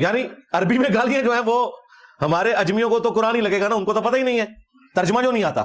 یعنی عربی میں گالیاں جو ہیں وہ ہمارے اجمیوں کو تو قرآن ہی لگے گا نا, ان کو تو پتہ ہی نہیں ہے, ترجمہ جو نہیں آتا.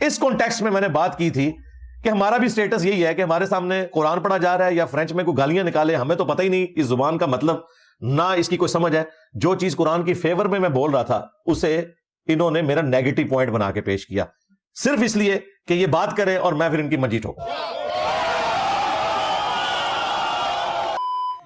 اس کانٹیکسٹ میں نے بات کی تھی کہ ہمارا بھی سٹیٹس یہی ہے کہ ہمارے سامنے قرآن پڑھا جا رہا ہے یا فرینچ میں کوئی گالیاں نکالے, ہمیں تو پتہ ہی نہیں اس زبان کا مطلب, نہ اس کی کوئی سمجھ ہے. جو چیز قرآن کی فیور میں بول رہا تھا اسے انہوں نے میرا نیگیٹو پوائنٹ بنا کے پیش کیا, صرف اس لیے کہ یہ بات کرے اور میں پھر ان کی منجی ٹھوکوں.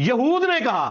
یہود نے کہا,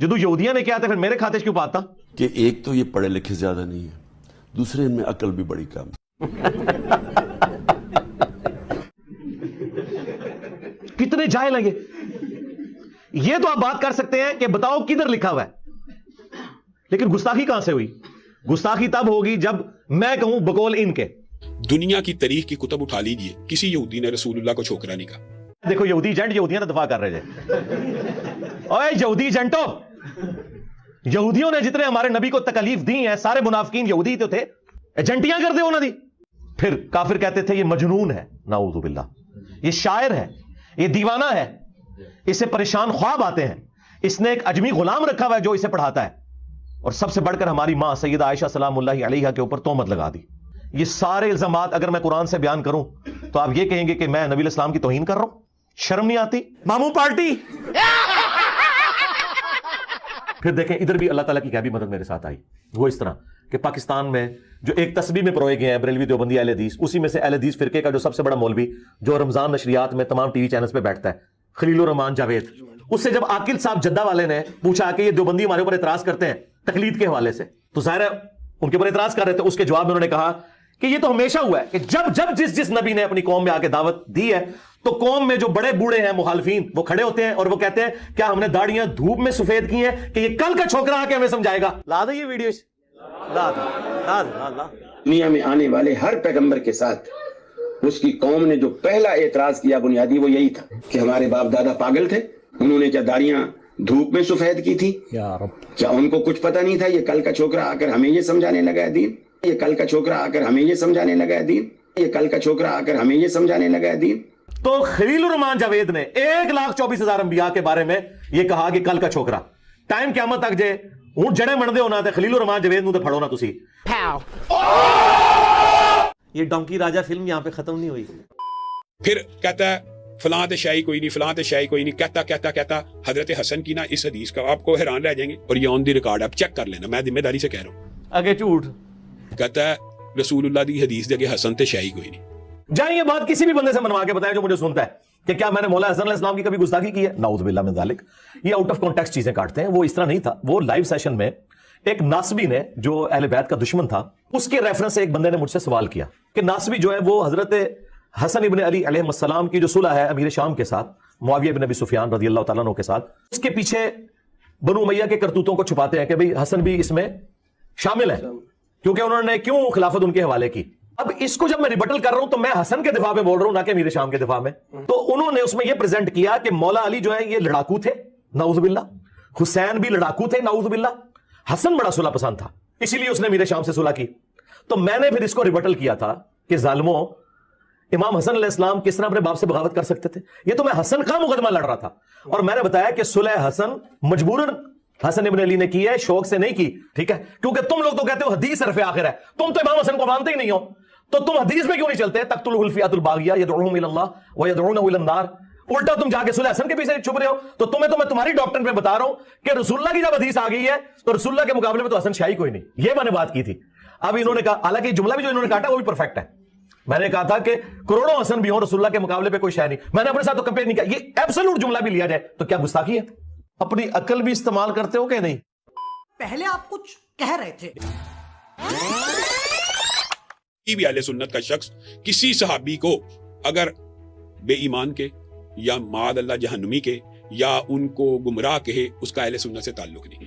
جدو یہودیاں نے کیا تھا پھر میرے کھاتے کیوں پاتا؟ کہ ایک تو یہ پڑھے لکھے زیادہ نہیں ہے, دوسرے ان میں عقل بھی بڑی کم. کتنے جاہل ہیں یہ تو آپ بات کر سکتے ہیں کہ بتاؤ کدھر لکھا ہوا ہے, لیکن گستاخی کہاں سے ہوئی؟ گستاخی تب ہوگی جب میں کہوں بقول ان کے. دنیا کی تاریخ کی کتب اٹھا لیجئے, کسی یہودی نے رسول اللہ کو چھوکرا نہیں کہا. دیکھو یہودی ایجنٹ یہودیاں دفاع کر رہے تھے. اوے یہودی ایجنٹو, یہودیوں نے جتنے ہمارے نبی کو تکلیف دی ہیں سارے منافقین یہودی تو تھے, ایجنٹیاں کر دے انہوں نے. پھر کافر کہتے تھے یہ مجنون ہے, نعوذ باللہ, یہ شاعر ہے, یہ دیوانہ ہے, اسے پریشان خواب آتے ہیں, اس نے ایک اجمی غلام رکھا ہوا ہے جو اسے پڑھاتا ہے, اور سب سے بڑھ کر ہماری ماں سیدہ عائشہ سلام اللہ علیہا کے اوپر تہمت لگا دی. یہ سارے الزامات اگر میں قرآن سے بیان کروں تو آپ یہ کہیں گے کہ میں نبی الاسلام کی توہین کر رہا ہوں. شرم نہیں آتی؟ ماموں پارٹی. پھر دیکھیں ادھر بھی اللہ تعالیٰ کی کیا بھی مدد میرے ساتھ آئی, وہ اس طرح کہ پاکستان میں جو ایک تسبیح میں پروئے گئے ہیں بریلوی دیوبندی اہل حدیث, اسی میں سے اہل حدیث فرقے کا جو سب سے بڑا مولوی جو رمضان نشریات میں تمام ٹی وی چینلز پہ بیٹھتا ہے, خلیل الرحمان جاوید, اس سے جب عاقل صاحب جدہ والے نے پوچھا کہ یہ دیوبندی ہمارے اوپر اعتراض کرتے ہیں تقلید کے حوالے سے, تو ظاہر ہے ان کے اوپر اعتراض کر رہے تھے, اس کے جواب میں انہوں نے کہا کہ یہ تو ہمیشہ ہوا ہے کہ جب جس نبی نے اپنی قوم میں آ کے دعوت دی ہے تو قوم میں جو بڑے بوڑھے ہیں مخالفین وہ کھڑے ہوتے ہیں اور وہ کہتے ہیں کیا ہم نے داڑیاں دھوپ میں سفید کی ہیں کہ یہ کل کا چھوکرا آ کے ہمیں سمجھائے گا. لا دیں یہ ویڈیو, دنیا میں آنے والے ہر پیغمبر کے ساتھ اس کی قوم نے جو پہلا اعتراض کیا بنیادی وہ یہی تھا کہ ہمارے باپ دادا پاگل تھے, انہوں نے کیا داڑیاں دھوپ میں سفید کی تھی؟ کیا ان کو کچھ پتہ نہیں تھا یہ کل کا چھوکرا آ کر ہمیں یہ سمجھانے لگا ہے دین, یہ کل کا چھوکرا آ کر ہمیں یہ سمجھانے لگا ہے دین, یہ کل کا چھوکرا آ کر ہمیں یہ سمجھانے لگا ہے دین. تو خلیل الرحمان جاوید نے 1,24,000 انبیاء کے بارے میں یہ کہا کہ کل کا چھوکرا, ٹائم قیامت تک جے ہوں جڑے مندے ہونا تے خلیل الرحمان جاوید نو تے پھڑو نا تسی. یہ ڈونکی راجہ فلم یہاں پہ ختم نہیں ہوئی. پھر کہتا ہے فلاں تے شاہی کوئی نہیں, فلاں تے شاہی کوئی نہیں, کہتا حضرت حسن کی نا اس حدیث کا آپ کو حیران رہ جائیں گے, اور یہ آن دی ریکارڈ آپ چیک کر لینا, میں ذمہ داری سے کہہ رہا ہوں. اگے جھوٹ کہتا ہے رسول اللہ دی حدیث دے کہ حسن تے شاہی کوئی نہیں. جائیں یہ بات کسی بھی بندے سے منوا کے بتائیں جو مجھے سنتا ہے کہ کیا میں نے مولا حسن علیہ السلام کی کبھی گستاخی کی ہے. نعوذ باللہ من ذالک. یہ آؤٹ آف کانٹیکسٹ چیزیں کاٹتے ہیں, وہ اس طرح نہیں تھا. وہ لائیو سیشن میں ایک ناصبی نے جو اہل بیت کا دشمن تھا اس کے ریفرنس سے ایک بندے نے مجھ سے سوال کیا کہ ناصبی جو ہے وہ حضرت حسن ابن علی علیہ السلام کی جو صلح ہے امیر شام کے ساتھ معاویہ بن ابی سفیان رضی اللہ تعالیٰ عنہ کے ساتھ, اس کے پیچھے بنو امیہ کے کرتوتوں کو چھپاتے ہیں کہ بھئی حسن بھی اس میں شامل ہے کیونکہ انہوں نے کیوں خلافت ان کے حوالے کی. اب اس کو جب میں ریبٹل کر رہا ہوں تو میں حسن کے دفاع میں بول رہا ہوں نہ کہ امیر شام کے دفاع میں. تو انہوں نے اس میں یہ پریزنٹ کیا کہ مولا علی جو ہے یہ لڑاکو تھے نعوذ باللہ, حسین بھی لڑاکو تھے نعوذ باللہ, حسن بڑا صلح پسند تھا اسی لیے اس نے امیر شام سے صلح کی. تو میں نے پھر اس کو ریبٹل کیا تھا کہ ظالموں امام حسن علیہ السلام کس طرح اپنے باپ سے بغاوت کر سکتے تھے. یہ تو میں حسن کا مقدمہ لڑ رہا تھا, اور میں نے بتایا کہ صلح حسن مجبوراً حسن ابن علی نے کی ہے, شوق سے نہیں کی. ٹھیک ہے, کیونکہ تم لوگ تو کہتے ہو حدیث حرف آخر ہے, تم تو امام حسن کو مانتے ہی نہیں ہو, تو تم حدیث میں کیوں نہیں چلتے؟ تقتلہ الفئۃ الباغیہ یدعوہم الی اللہ ویدعونہ الی النار. الٹا تم جا کے صلح حسن کے پیچھے چھپ رہے ہو. تو میں تمہاری ڈاکٹر پہ بتا رہا ہوں کہ رسول اللہ کی جب حدیث آ گئی ہے تو رسول اللہ کے مقابلے میں تو حسن شاہی کوئی نہیں. یہ میں نے بات کی تھی. اب انہوں نے کہا, حالانکہ جملہ بھی جو انہوں نے کاٹا وہ بھی پرفیکٹ ہے. میں نے کہا تھا کہ کروڑوں حسن بھی ہوں رسول اللہ کے مقابلے پہ کوئی شے نہیں. میں نے اپنے ساتھ تو کمپیئر نہیں کیا. یہ ایبسولوٹ جملہ بھی لیا جائے تو کیا گستاخی ہے؟ اپنی عقل بھی استعمال کرتے ہو کہ نہیں؟ پہلے آپ کچھ کہہ رہے تھے. بھی اہل سنت کا شخص کسی صحابی کو اگر بے ایمان کے یا معاذ اللہ جہنمی کے یا ان کو گمراہ کہے, اس کا اہل سنت سے تعلق نہیں.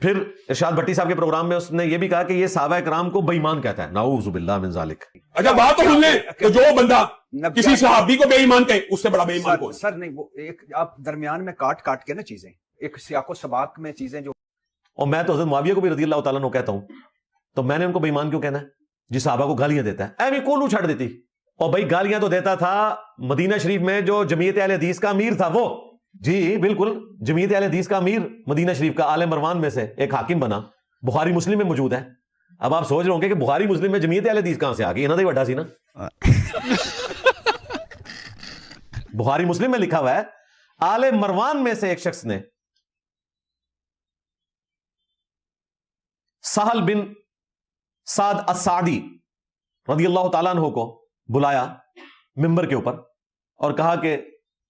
پھر ارشاد بھٹی صاحب کے پروگرام میں اس نے یہ بھی کہا کہ یہ صحابہ کرام کو بے ایمان کہتا ہے. نعوذ باللہ من ذالک. اچھا بات تو سن لیں کہ جو بندہ کسی صحابی کو بے ایمان کہے اس سے بڑا بے ایمان کون؟ سر نہیں, وہ ایک آپ درمیان میں کاٹ کے نا چیزیں ایک سیاق و سباق میں چیزیں جو، اور میں تو حضرت معاویہ کو بھی رضی اللہ تعالیٰ عنہ کہتا ہوں، تو میں نے ان کو بے ایمان کیوں کہنا ہے جس صحابہ کو گالیاں دیتا ہے؟ ایویں کولو چھڑ دیتی. اور بھائی گالیاں تو دیتا تھا مدینہ شریف میں جو جمعیت اہل حدیث کا امیر تھا وہ، جی بالکل جمعیت اہل حدیث کا امیر مدینہ شریف کا آل مروان میں سے ایک حاکم بنا، بخاری مسلم میں موجود ہے. اب آپ سوچ رہے ہوں گے کہ بخاری مسلم میں جمعیت اہل حدیث کہاں سے آ گئی؟ انہوں نے وڈا سی نا. بخاری مسلم میں لکھا ہوا ہے آل مروان میں سے ایک شخص نے سہل بن سعد السعدی رضی اللہ تعالیٰ عنہ کو بلایا ممبر کے اوپر اور کہا کہ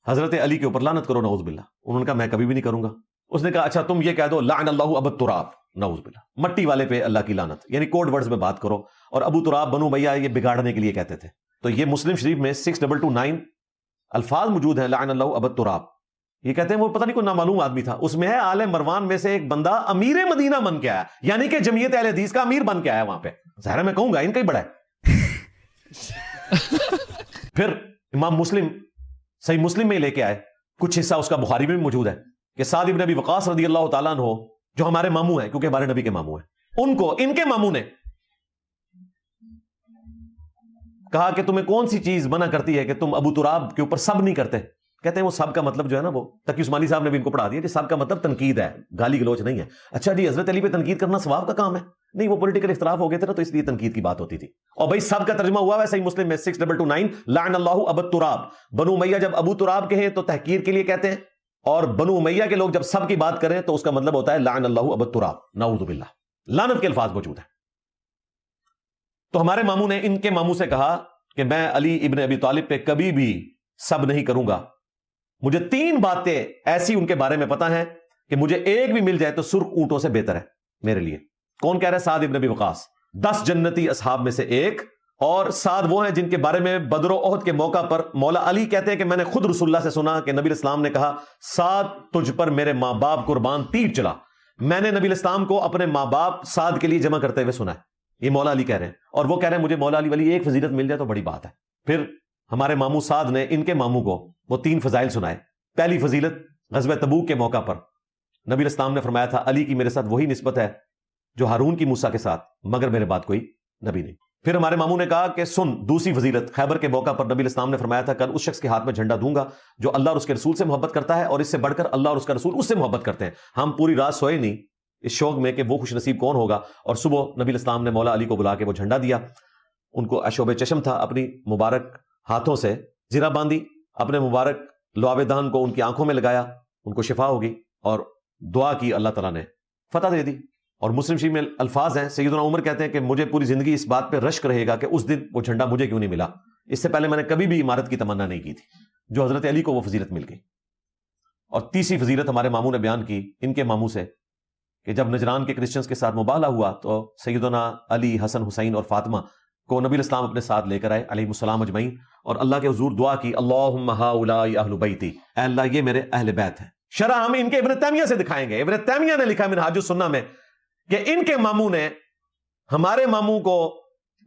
حضرت علی کے اوپر لعنت کرو، نعوذ باللہ. انہوں نے کہا میں کبھی بھی نہیں کروں گا. اس نے کہا اچھا تم یہ کہہ دو لعن اللہ ابو تراب، نعوذ باللہ، مٹی والے پہ اللہ کی لعنت، یعنی کوڈ ورڈز میں بات کرو. اور ابو تراب بنو امیہ یہ بگاڑنے کے لیے کہتے تھے. تو یہ مسلم شریف میں 6229 الفاظ موجود ہیں لعن اللہ ابو تراب. یہ کہتے ہیں وہ پتہ نہیں کوئی نامعلوم آدمی تھا، اس میں ہے آل مروان میں سے ایک بندہ امیر مدینہ بن کے آیا، یعنی کہ جمعیت اہل حدیث کا امیر بن کے آیا وہاں پہ. ظاہر میں کہوں گا ان کا ہی بڑا ہے. پھر امام مسلم صحیح مسلم میں لے کے آئے، کچھ حصہ اس کا بخاری میں بھی موجود ہے کہ سعد ابن ابی وقاص رضی اللہ تعالیٰ عنہ جو ہمارے ماموں ہیں کیونکہ ہمارے نبی کے ماموں ہیں، ان کو ان کے ماموں نے کہا کہ تمہیں کون سی چیز منع کرتی ہے کہ تم ابو تراب کے اوپر سب نہیں کرتے؟ کہتے ہیں وہ سب کا مطلب جو ہے نا، وہ تقی عثمانی صاحب نے بھی ان کو پڑھا دیا کہ سب کا مطلب تنقید ہے، گالی گلوچ نہیں ہے. اچھا جی حضرت علی پہ تنقید کرنا ثواب کا کام ہے؟ نہیں، وہ پولیٹیکل اختلاف ہو گئے تھے نا تو اس لیے تنقید کی بات ہوتی تھی. اور بھائی سب کا ترجمہ ہوا ہے صحیح مسلم میں 6229 لعن اللہ ابو تراب. بنو امیہ جب ابو تراب کہیں تو تحقیر کے لیے کہتے ہیں، اور بنو امیہ کے لوگ جب سب کی بات کریں تو اس کا مطلب ہوتا ہے لعن اللہ ابو تراب، نعوذ باللہ. لعنت کے الفاظ موجود ہیں. تو ہمارے ماموں نے ان کے ماموں سے کہا کہ میں علی ابن ابی طالب پہ کبھی بھی سب نہیں کروں گا. مجھے 3 باتیں ایسی ان کے بارے میں پتا ہیں کہ مجھے ایک بھی مل جائے تو سرخ اونٹوں سے بہتر ہے میرے لیے. کون کہہ رہا ہے؟ سعد ابن ابی وقاص، 10 جنتی اصحاب میں سے ایک. اور سعد وہ ہیں جن کے بارے میں بدر و احد کے موقع پر مولا علی کہتے ہیں کہ میں نے خود رسول اللہ سے سنا کہ نبی اسلام نے کہا سعد تجھ پر میرے ماں باپ قربان تیر چلا. میں نے نبی اسلام کو اپنے ماں باپ سعد کے لیے جمع کرتے ہوئے سنا ہے. یہ مولا علی کہہ رہے ہیں، اور وہ کہہ رہے ہیں مجھے مولا علی والی ایک فضیلت مل جائے تو بڑی بات ہے. پھر ہمارے ماموں سعد نے ان کے ماموں کو وہ 3 فضائل سنائے. پہلی فضیلت غزوہ تبوک کے موقع پر نبی اسلام نے فرمایا تھا علی کی میرے ساتھ وہی نسبت ہے جو ہارون کی موسیٰ کے ساتھ، مگر میرے بعد کوئی نبی نہیں. پھر ہمارے ماموں نے کہا کہ سن دوسری فضیلت، خیبر کے موقع پر نبی اسلام نے فرمایا تھا کل اس شخص کے ہاتھ میں جھنڈا دوں گا جو اللہ اور اس کے رسول سے محبت کرتا ہے، اور اس سے بڑھ کر اللہ اور اس کا رسول اس سے محبت کرتے ہیں. ہم پوری رات سوئے نہیں اس شوق میں کہ وہ خوش نصیب کون ہوگا. اور صبح نبی اسلام نے مولا علی کو بلا کے وہ جھنڈا دیا. ان کو اشوب چشم تھا، اپنی مبارک ہاتھوں سے زرہ باندھی، اپنے مبارک لعاب دہن کو ان کی آنکھوں میں لگایا، ان کو شفا ہوگی اور دعا کی، اللہ تعالیٰ نے فتح دے دی. اور مسلم شریف میں الفاظ ہیں، سیدنا عمر کہتے ہیں کہ مجھے پوری زندگی اس بات پہ رشک رہے گا کہ اس دن وہ جھنڈا مجھے کیوں نہیں ملا. اس سے پہلے میں نے کبھی بھی عمارت کی تمنا نہیں کی تھی جو حضرت علی کو وہ فضیلت مل گئی. اور تیسری فضیلت ہمارے ماموں نے بیان کی ان کے ماموں سے کہ جب نجران کے کرسچنز کے ساتھ مباہلہ ہوا تو سیدنا علی، حسن، حسین اور فاطمہ کو نبی الاسلام اپنے ساتھ لے کر آئے علیہ السلام اجمعین، اور اللہ کے حضور دعا کی اللہم ہؤلاء اہل بیتی، اے اللہ یہ میرے اہل بیت ہیں. شرح ہم ان کے ابن تیمیہ سے دکھائیں گے. ابن تیمیہ نے لکھا منہاج السنہ میں کہ ان کے ماموں نے ہمارے ماموں کو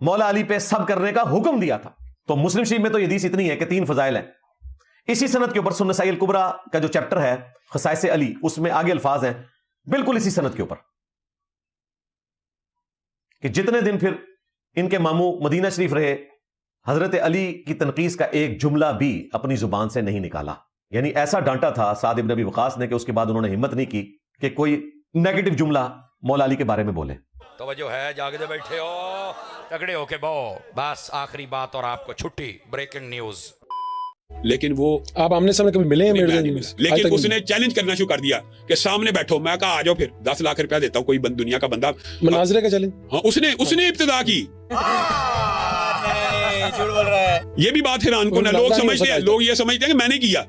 مولا علی پہ سب کرنے کا حکم دیا تھا. تو مسلم شریف میں تو یہ حدیث اتنی ہے کہ 3 فضائل ہیں. اسی سند کے اوپر سنن نسائی الکبریٰ کا جو چیپٹر ہے خصائص علی، اس میں آگے الفاظ ہیں بالکل اسی سند کے اوپر کہ جتنے دن پھر ان کے ماموں مدینہ شریف رہے حضرت علی کی تنقیص کا ایک جملہ بھی اپنی زبان سے نہیں نکالا. یعنی ایسا ڈانٹا تھا سعد ابن ابی وقاص نے کہ اس کے بعد انہوں نے ہمت نہیں کی کہ کوئی نیگیٹو جملہ مولا علی کے بارے میں بولے. توجہ ہے، جاگتے بیٹھے ہو، تگڑے ہو کے بو، بس آخری بات اور آپ کو چھٹی، بریکنگ نیوز. لیکن وہ آپ آمنے سامنے کبھی ملے ہیں مرزا جی؟ لیکن اس نے چیلنج کرنا شروع کر دیا کہ سامنے بیٹھو. میں کہا آ جاؤ پھر 10 لاکھ روپیہ دیتا ہوں، کوئی دنیا کا بندہ. مناظرے کا چیلنج؟ ہاں اس نے ابتدا کی. یہ بھی بات حیران کن ہے. لوگ سمجھتے ہیں، لوگ یہ سمجھتے ہیں کہ میں نے کیا،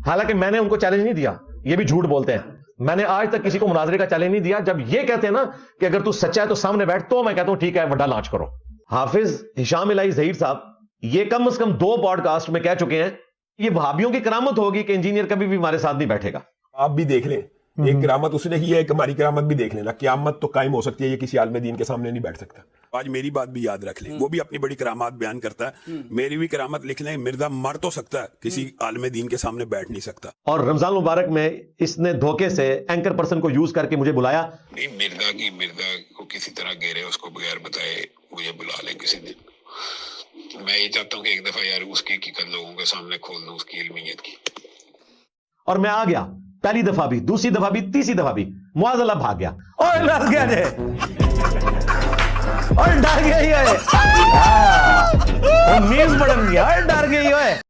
حالانکہ میں نے ان کو چیلنج نہیں دیا. یہ بھی جھوٹ بولتے ہیں. میں نے آج تک کسی کو مناظرے کا چیلنج نہیں دیا. جب یہ کہتے ہیں نا کہ اگر تو سچا ہے تو سامنے بیٹھ، تو میں کہتا ہوں ٹھیک ہے وڈا لانچ کرو. حافظ ہشام الہی ظہیر صاحب یہ کم از کم 2 پوڈ کاسٹ میں کہہ چکے ہیں یہ وہابیوں کی کرامت ہوگی کہ انجینئر کبھی بھی ہمارے ساتھ نہیں بیٹھے گا. آپ بھی دیکھ لیں، ایک کرامت اس نے کی ہے، ایک ہماری کرامت بھی دیکھ لینا. قیامت تو قائم ہو سکتی ہے، یہ کسی عالم دین کے سامنے نہیں بیٹھ سکتا. آج میری بات بھی یاد رکھ لیں, وہ بھی اپنی بڑی کرامات بیان کرتا ہے, میری بھی کرامت لکھ لیں, مرزا مر تو سکتا ہے, کسی عالم دین کے سامنے بیٹھ نہیں سکتا. اور رمضان مبارک میں اس نے دھوکے سے اینکر پرسن کو یوز کر کے مجھے بلایا. نہیں, مرزا کو کسی طرح گھیرے, اس کو بغیر بتائے مجھے بلا لیں کسی دن. میں یہ چاہتا ہوں کہ ایک دفعہ یار اس کی حقیقت لوگوں کے سامنے کھول دوں, اس کی علمیت کی. اور میں آ گیا, پہلی دفعہ بھی, دوسری دفعہ بھی, تیسری دفعہ بھی. معاذ اللہ بھاگ گیا اور ڈر گیا جے, اور ڈر گیا ہی ہے, نیز بڑھن گیا اور ڈر گئی ہے.